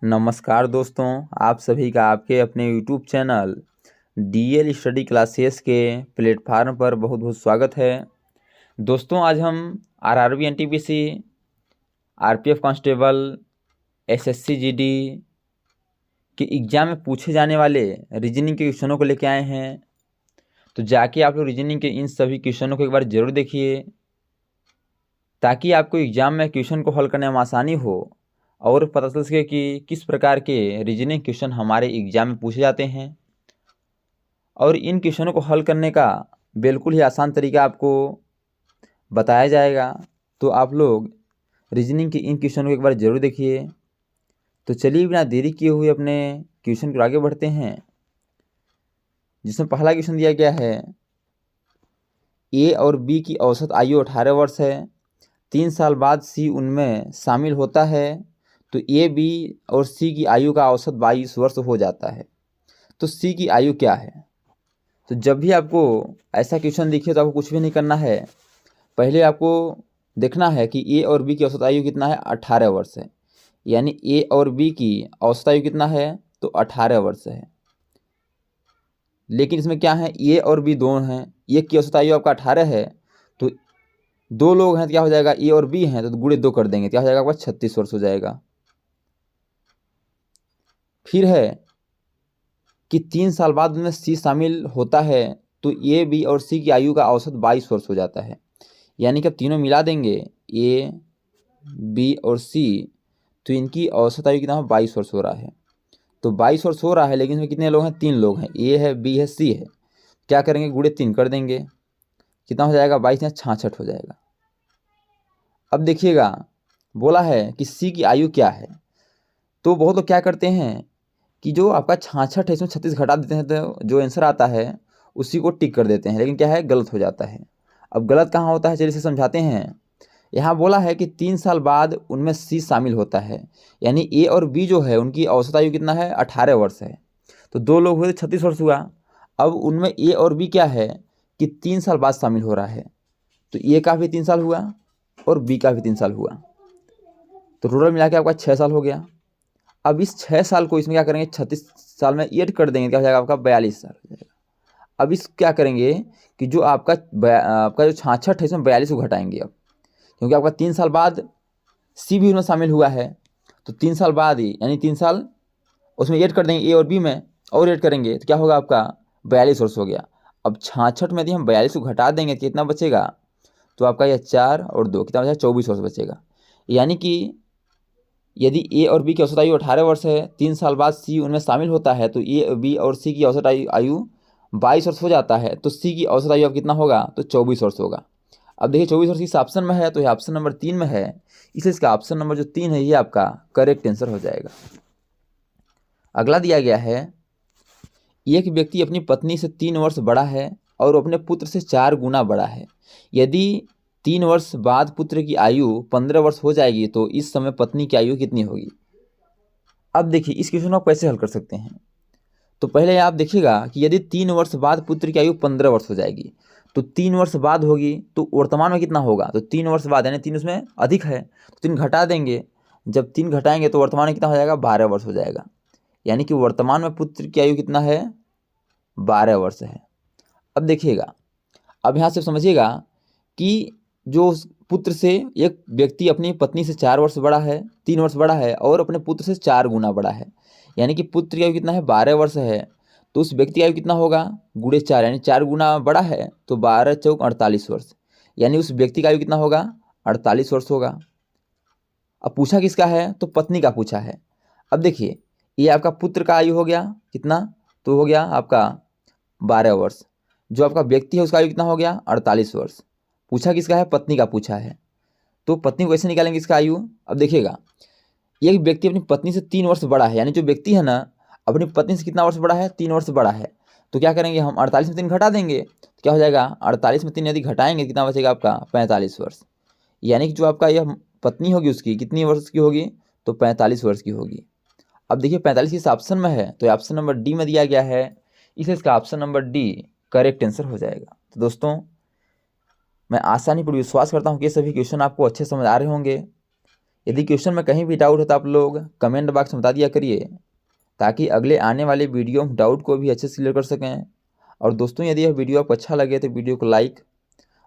नमस्कार दोस्तों, आप सभी का आपके अपने YouTube channel DL study classes के प्लेटफार्म पर बहुत बहुत स्वागत है। दोस्तों, आज हम RRB NTPC, RPF constable, SSC GD के एग्ज़ाम में पूछे जाने वाले रीजनिंग के क्वेश्चनों को लेके आए हैं। तो जाके आप लोग रीजनिंग के इन सभी क्वेश्चनों को एक बार ज़रूर देखिए, ताकि आपको एग्ज़ाम में क्वेश्चन को हल करने में आसानी हो और पता चल सके कि किस प्रकार के रीजनिंग क्वेश्चन हमारे एग्ज़ाम में पूछे जाते हैं। और इन क्वेश्चनों को हल करने का बिल्कुल ही आसान तरीका आपको बताया जाएगा। तो आप लोग रीजनिंग के इन क्वेश्चनों को एक बार ज़रूर देखिए। तो चलिए बिना देरी किए हुए अपने क्वेश्चन को आगे बढ़ते हैं, जिसमें पहला क्वेश्चन दिया गया है, ए और बी की औसत आयु 18 वर्ष है। 3 साल बाद सी उनमें शामिल होता है, तो ए, बी और सी की आयु का औसत 22 वर्ष हो जाता है। तो सी की आयु क्या है? तो जब भी आपको ऐसा क्वेश्चन दिखे तो आपको कुछ भी नहीं करना है। पहले आपको देखना है कि ए और बी की औसत आयु कितना है, 18 वर्ष है। यानी ए और बी की औसत आयु कितना है, तो 18 वर्ष है। लेकिन इसमें क्या है, ए और बी दोनों हैं। ए की औसत आयु आपका 18 है, तो दो लोग हैं तो क्या हो जाएगा, ए और बी हैं तो गुणे 2 कर देंगे, क्या हो जाएगा आपका 36 वर्ष हो जाएगा। फिर है कि 3 साल बाद उनमें सी शामिल होता है, तो ए, बी और सी की आयु का औसत 22 वर्ष हो जाता है। यानी कि अब तीनों मिला देंगे, ए, बी और सी, तो इनकी औसत आयु कितना 22 वर्ष हो रहा है। तो 22 वर्ष हो रहा है, लेकिन इसमें कितने लोग हैं, 3 लोग हैं, ए है, बी है, सी है। क्या करेंगे, गुणे 3 कर देंगे, कितना हो जाएगा, 22 या 66 हो जाएगा। अब देखिएगा, बोला है कि सी की आयु क्या है। तो बहुत लोग क्या करते हैं कि जो आपका 66 है इसमें 36 घटा देते हैं, तो जो आंसर आता है उसी को टिक कर देते हैं, लेकिन क्या है, गलत हो जाता है। अब गलत कहाँ होता है, चलिए इसे समझाते हैं। यहाँ बोला है कि 3 साल बाद उनमें सी शामिल होता है, यानी ए और बी जो है उनकी औसत आयु कितना है, 18 वर्ष है। तो दो लोग हुए तो 36 वर्ष हुआ। अब उनमें ए और बी क्या है कि 3 साल बाद शामिल हो रहा है, तो ए का भी 3 साल हुआ और बी का भी 3 साल हुआ, तो टोटल मिला के आपका 6 साल हो गया। अब इस 6 साल को इसमें क्या करेंगे, 36 साल में ऐड कर देंगे, क्या हो जाएगा आपका 42 साल हो जाएगा। अब इस क्या करेंगे कि जो आपका जो 66 है इसमें 42 को घटाएंगे अब, क्योंकि आपका 3 साल बाद सी भी उसमें शामिल हुआ है, तो 3 साल बाद ही यानी 3 साल उसमें ऐड कर देंगे ए और बी में, और ऐड करेंगे तो क्या होगा आपका 42 वर्ष हो गया। अब 66 में यदि हम 42 को घटा देंगे तो कितना बचेगा, तो आपका यह 4 और 2 कितना बचेगा, 24 वर्ष बचेगा। यानी कि यदि ए और बी की औसत आयु 18 वर्ष है, 3 साल बाद सी उनमें शामिल होता है, तो ए, बी और सी की औसत आयु 22 वर्ष हो जाता है, तो सी की औसत आयु अब कितना होगा, तो 24 वर्ष होगा। अब देखिए 24 वर्ष इस ऑप्शन में है, तो ये ऑप्शन नंबर 3 में है, इसलिए इसका ऑप्शन नंबर जो 3 है ये आपका करेक्ट आंसर हो जाएगा। अगला दिया गया है, एक व्यक्ति अपनी पत्नी से 3 वर्ष बड़ा है और अपने पुत्र से 4 गुना बड़ा है। यदि 3 वर्ष बाद पुत्र की आयु 15 वर्ष हो जाएगी, तो इस समय पत्नी की आयु कितनी होगी। अब देखिए इस क्वेश्चन को आप कैसे हल कर सकते हैं। तो पहले आप देखिएगा कि यदि 3 वर्ष बाद पुत्र की आयु 15 वर्ष हो जाएगी, तो 3 वर्ष बाद होगी तो वर्तमान में कितना होगा, तो 3 वर्ष बाद यानी 3 उसमें अधिक है, तो 3 घटा देंगे। जब 3 घटाएंगे तो वर्तमान में कितना हो जाएगा, 12 वर्ष हो जाएगा। यानी कि वर्तमान में पुत्र की आयु कितना है, 12 वर्ष है। अब देखिएगा, अब यहाँ से समझिएगा कि जो पुत्र से एक व्यक्ति अपनी पत्नी से 4 वर्ष बड़ा है, 3 वर्ष बड़ा है, और अपने पुत्र से 4 गुना बड़ा है, यानी कि पुत्र की आयु कितना है, 12 वर्ष है, तो उस व्यक्ति की आयु कितना होगा, गुणे 4, यानी 4 गुना बड़ा है, तो 12 चौक 48 वर्ष, यानी उस व्यक्ति का आयु कितना होगा, 48 वर्ष होगा। अब पूछा किसका है, तो पत्नी का पूछा है। अब देखिए ये आपका पुत्र का आयु हो गया कितना, तो हो गया आपका 12 वर्ष। जो आपका व्यक्ति है उसका आयु कितना हो गया, 48 वर्ष। पूछा किसका है, पत्नी का पूछा है, तो पत्नी को कैसे निकालेंगे इसका आयु। अब देखिएगा, एक व्यक्ति अपनी पत्नी से 3 वर्ष बड़ा है, यानी जो व्यक्ति है ना अपनी पत्नी से कितना वर्ष बड़ा है, 3 वर्ष बड़ा है, तो क्या करेंगे हम 48 में 3 घटा देंगे, तो क्या हो जाएगा, 48 में 3 यदि घटाएंगे कितना बचेगा आपका, 45 वर्ष। यानी कि जो आपका यह पत्नी होगी उसकी कितनी वर्ष की होगी, तो 45 वर्ष की होगी। अब देखिए 45 इस ऑप्शन में है, तो ऑप्शन नंबर डी में दिया गया है, इसलिए इसका option number D correct answer हो जाएगा। तो दोस्तों, मैं आसानी पर विश्वास करता हूँ कि ये सभी क्वेश्चन आपको अच्छे समझ आ रहे होंगे। यदि क्वेश्चन में कहीं भी डाउट है तो आप लोग कमेंट बॉक्स में बता दिया करिए, ताकि अगले आने वाले वीडियो में डाउट को भी अच्छे से क्लियर कर सकें। और दोस्तों, यदि यह वीडियो आपको अच्छा लगे तो वीडियो को लाइक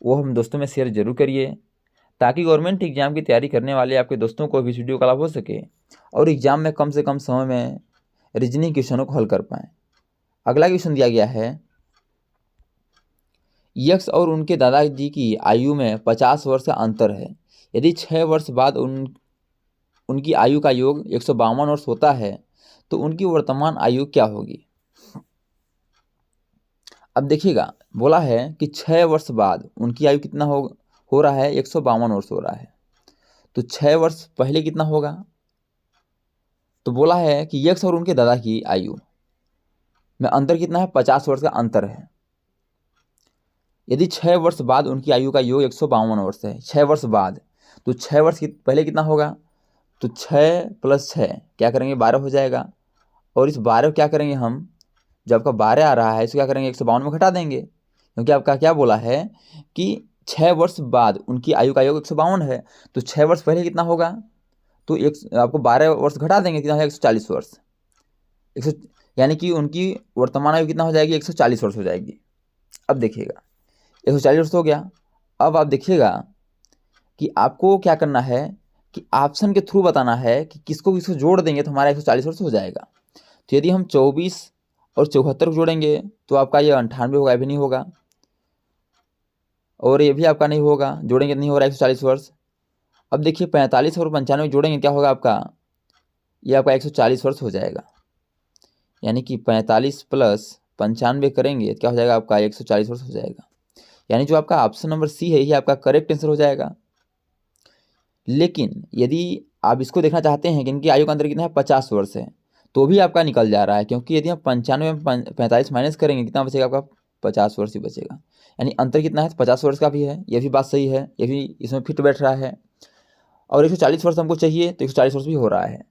वो हम दोस्तों में शेयर जरूर करिए, ताकि गवर्नमेंट एग्जाम की तैयारी करने वाले आपके दोस्तों को भी इस वीडियो का लाभ हो सके और एग्जाम में कम से कम समय में रीजनिंग क्वेश्चनों को हल कर पाएँ। अगला क्वेश्चन दिया गया है, यक्स और उनके दादाजी की आयु में 50 वर्ष का अंतर है। यदि 6 वर्ष बाद उनकी आयु का योग 152 वर्ष होता है तो उनकी वर्तमान आयु क्या होगी। अब देखिएगा, बोला है कि 6 वर्ष बाद उनकी आयु कितना हो रहा है, 152 वर्ष हो रहा है। तो 6 वर्ष पहले कितना होगा, तो बोला है कि यक्स और उनके दादा की आयु में अंतर कितना है, 50 वर्ष का अंतर है। यदि 6 वर्ष बाद उनकी आयु का योग 152 वर्ष है, 6 वर्ष बाद, तो 6 वर्ष पहले कितना होगा, तो 6 + 6 क्या करेंगे, 12 हो जाएगा। और इस 12 क्या करेंगे हम, जब आपका 12 आ रहा है इसको क्या करेंगे, 152 में घटा देंगे, क्योंकि आपका क्या बोला है कि 6 वर्ष बाद उनकी आयु का योग 152 है। तो 6 वर्ष पहले कितना होगा, तो आपको 12 वर्ष घटा देंगे, कितना है, 140 वर्ष। यानी कि उनकी वर्तमान आयु कितना हो जाएगी, 140 वर्ष हो जाएगी। अब देखिएगा 140 वर्ष हो गया। अब आप देखिएगा कि आपको क्या करना है कि ऑप्शन के थ्रू बताना है कि किसको किसको जोड़ देंगे तो हमारा 140 वर्ष हो जाएगा। तो यदि हम 24 और 74 को जोड़ेंगे तो आपका ये 98 होगा, भी नहीं होगा, और ये भी आपका नहीं होगा, जोड़ेंगे नहीं हो रहा 140 वर्ष। अब देखिए 45 और 95 जोड़ेंगे, क्या होगा आपका, ये आपका 140 वर्ष हो जाएगा। यानी कि 45 + 95 करेंगे तो क्या हो जाएगा, आपका 140 वर्ष हो जाएगा। यानी जो आपका ऑप्शन नंबर सी है ये आपका करेक्ट आंसर हो जाएगा। लेकिन यदि आप इसको देखना चाहते हैं कि इनकी आयु का अंतर कितना है, 50 वर्ष है, तो भी आपका निकल जा रहा है, क्योंकि यदि हम 95 में 45 माइनस करेंगे कितना बचेगा, आपका 50 वर्ष ही बचेगा। यानी अंतर कितना है, 50 वर्ष का भी है, ये भी बात सही है, ये भी इसमें फिट बैठ रहा है। और 140 वर्ष हमको चाहिए तो 140 वर्ष भी हो रहा है।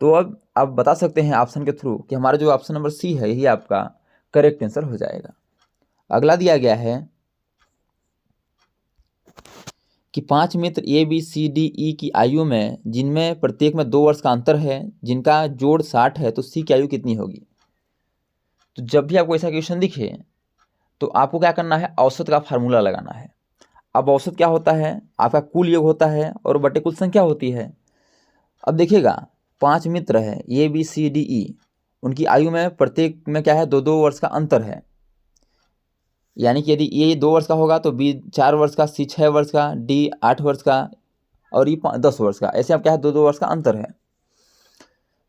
तो अब आप बता सकते हैं ऑप्शन के थ्रू कि हमारा जो ऑप्शन नंबर सी है यही आपका करेक्ट आंसर हो जाएगा। अगला दिया गया है कि 5 मित्र ABCDE की आयु में जिनमें प्रत्येक में 2 वर्ष का अंतर है, जिनका जोड़ 60 है, तो सी की आयु कितनी होगी। तो जब भी आपको ऐसा क्वेश्चन दिखे तो आपको क्या करना है, औसत का फार्मूला लगाना है। अब औसत क्या होता है, आपका कुल योग होता है और बटे कुल संख्या होती है। अब देखिएगा 5 मित्र है ABCDE, उनकी आयु में प्रत्येक में क्या है, 2-2 वर्ष का अंतर है। यानी कि यदि ये 2 वर्ष का होगा तो B 4 वर्ष का, C 6 वर्ष का, D 8 वर्ष का और E 10 वर्ष का। ऐसे आप क्या है, 2-2 वर्ष का अंतर है।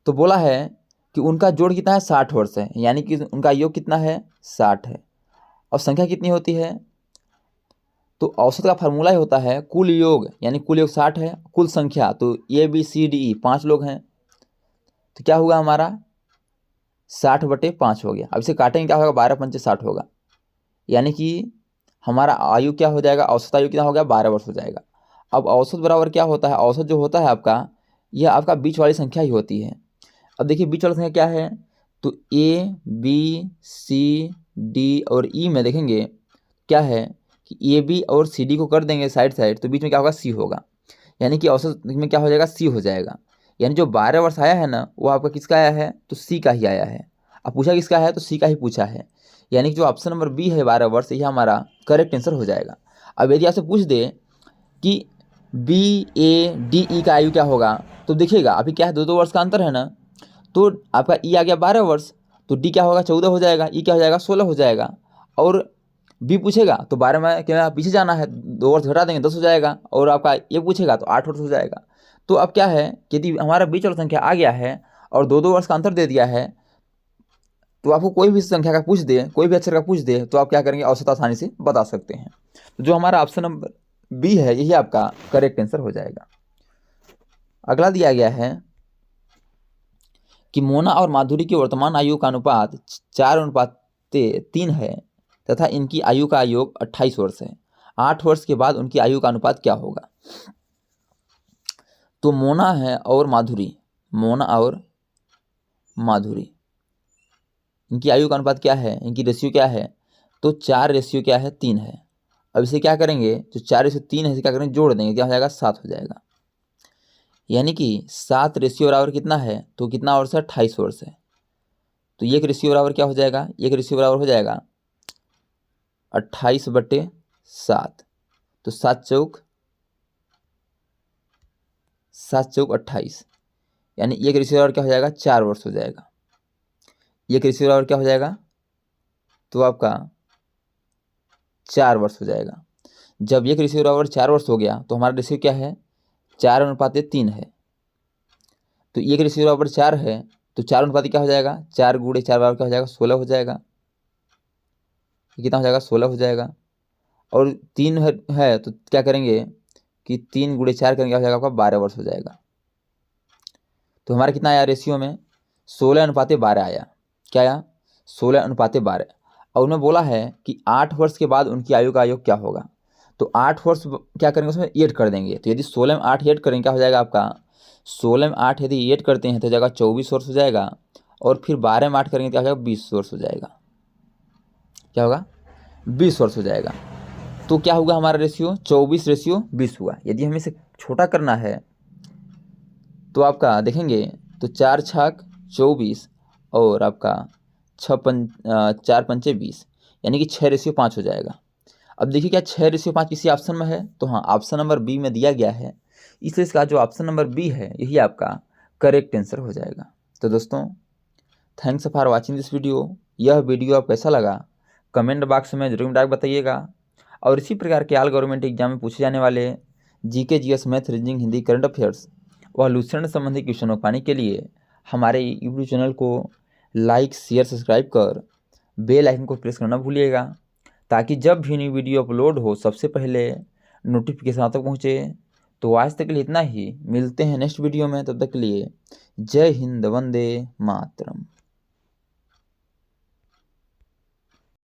तो बोला है कि उनका जोड़ कितना है, 60 वर्ष है, यानी कि उनका योग कितना है, 60 है। और संख्या कितनी होती है, तो औसत का फार्मूला ही होता है कुल योग, यानी कुल योग 60 है, कुल संख्या तो ABCDE 5 लोग हैं, तो क्या हुआ हमारा 60/5 हो गया। अब इसे काटेंगे, क्या होगा, 12 × 5 = 60 होगा। यानी कि हमारा आयु क्या हो जाएगा, औसत आयु कितना हो गया, 12 वर्ष हो जाएगा। अब औसत बराबर क्या होता है, औसत जो होता है आपका, यह आपका बीच वाली संख्या ही होती है। अब देखिए बीच वाली संख्या क्या है, तो ABCD और E में देखेंगे क्या है कि AB और CD को कर देंगे साइड साइड, तो बीच में क्या होगा, C होगा। यानी कि औसत में क्या हो जाएगा, C हो जाएगा। यानी जो 12 वर्ष आया है ना, वो आपका किसका आया है, तो C का ही आया है। अब पूछा किसका है, तो C का ही पूछा है। यानी कि जो ऑप्शन नंबर बी है 12 वर्ष, यह हमारा करेक्ट आंसर हो जाएगा। अब यदि आपसे पूछ दे कि BADE का आयु क्या होगा, तो देखिएगा अभी क्या है, 2-2 वर्ष का अंतर है ना, तो आपका E आ गया 12 वर्ष, तो D क्या होगा, 14 हो जाएगा, E क्या हो जाएगा, 16 हो जाएगा। और B पूछेगा तो 12 में क्या पीछे जाना है, 2 वर्ष घटा देंगे, 10 हो जाएगा। और आपका ये पूछेगा तो 8 वर्ष हो जाएगा। तो अब क्या है, यदि हमारा बीच वाला संख्या आ गया है और 2-2 वर्ष का अंतर दे दिया है, तो आपको कोई भी संख्या का पूछ दे, कोई भी अक्षर का पूछ दे, तो आप क्या करेंगे, औसत आसानी से बता सकते हैं। तो जो हमारा ऑप्शन नंबर बी है यही आपका करेक्ट आंसर हो जाएगा। अगला दिया गया है कि मोना और माधुरी की वर्तमान आयु का अनुपात 4:3 है तथा इनकी आयु का योग 28 वर्ष है। 8 वर्ष के बाद उनकी आयु का अनुपात क्या होगा। तो मोना है और माधुरी, मोना और माधुरी, इनकी आयु का अनुपात क्या है, इनकी रेशियो क्या है, तो 4:3 है। अब इसे क्या करेंगे, जो 4:3 है इसे क्या करेंगे, जोड़ देंगे, क्या हो जाएगा, 7 हो जाएगा। यानी कि 7 रेशियो बराबर कितना है, तो कितना वर्ष है, 28 वर्ष है। तो एक रेशियो बराबर क्या हो जाएगा, एक रेशियो बराबर हो जाएगा 28/7। तो 7 चौक 28, यानी एक रेशियो बराबर क्या हो जाएगा, 4 वर्ष हो जाएगा। एक रेशियो बराबर क्या हो जाएगा, तो आपका 4 वर्ष हो जाएगा। जब एक रेशियो बराबर 4 वर्ष हो गया तो हमारा रेशियो क्या है, 4:3 है। तो एक रेशियो बराबर 4 है तो 4 क्या हो जाएगा, 4 × 4 बराबर क्या हो जाएगा, 16 हो जाएगा। कितना हो जाएगा, 16 हो जाएगा। और 3 है तो क्या करेंगे कि 3 × 4 करेंगे, क्या हो जाएगा आपका, 12 वर्ष हो जाएगा। तो हमारा कितना आया रेशियो में, 16:12 आया। क्या आया, 16:12। और उन्होंने बोला है कि 8 वर्ष के बाद उनकी आयु का योग क्या होगा। तो 8 वर्ष क्या करेंगे, उसमें 8 कर देंगे। तो यदि 16 में 8 ऐड करेंगे, क्या हो जाएगा आपका, 16 में 8 यदि 8 करते हैं तो हो जाएगा 24 वर्ष हो जाएगा। और फिर 12 में 8 करेंगे तो क्या हो जाएगा, 20 वर्ष हो जाएगा। क्या होगा, 20 वर्ष हो जाएगा। तो क्या होगा हमारा रेशियो, 24/20 हुआ। यदि हमें इसे छोटा करना है तो आपका देखेंगे तो 4 छक 24 और आपका 4 पंचे 20, यानी कि 6/5 हो जाएगा। अब देखिए क्या 6/5 किसी ऑप्शन में है, तो हाँ ऑप्शन नंबर बी में दिया गया है, इसलिए इसका जो ऑप्शन नंबर बी है यही आपका करेक्ट आंसर हो जाएगा। तो दोस्तों thanks for watching this video. यह वीडियो आप कैसा लगा कमेंट बॉक्स में जरूर डाक बताइएगा। और इसी प्रकार के ऑल गवर्नमेंट एग्जाम में पूछे जाने वाले GK, GS, math, reasoning, Hindi, current affairs व लूसेंट संबंधी क्वेश्चनों पाने के लिए हमारे यूट्यूब चैनल को लाइक, शेयर, सब्सक्राइब कर बेल आइकन को प्रेस करना भूलिएगा, ताकि जब भी न्यू वीडियो अपलोड हो सबसे पहले नोटिफिकेशन आप तक पहुँचे। तो आज तक के लिए इतना ही, मिलते हैं नेक्स्ट वीडियो में, तब तक के लिए जय हिंद, वंदे मातरम।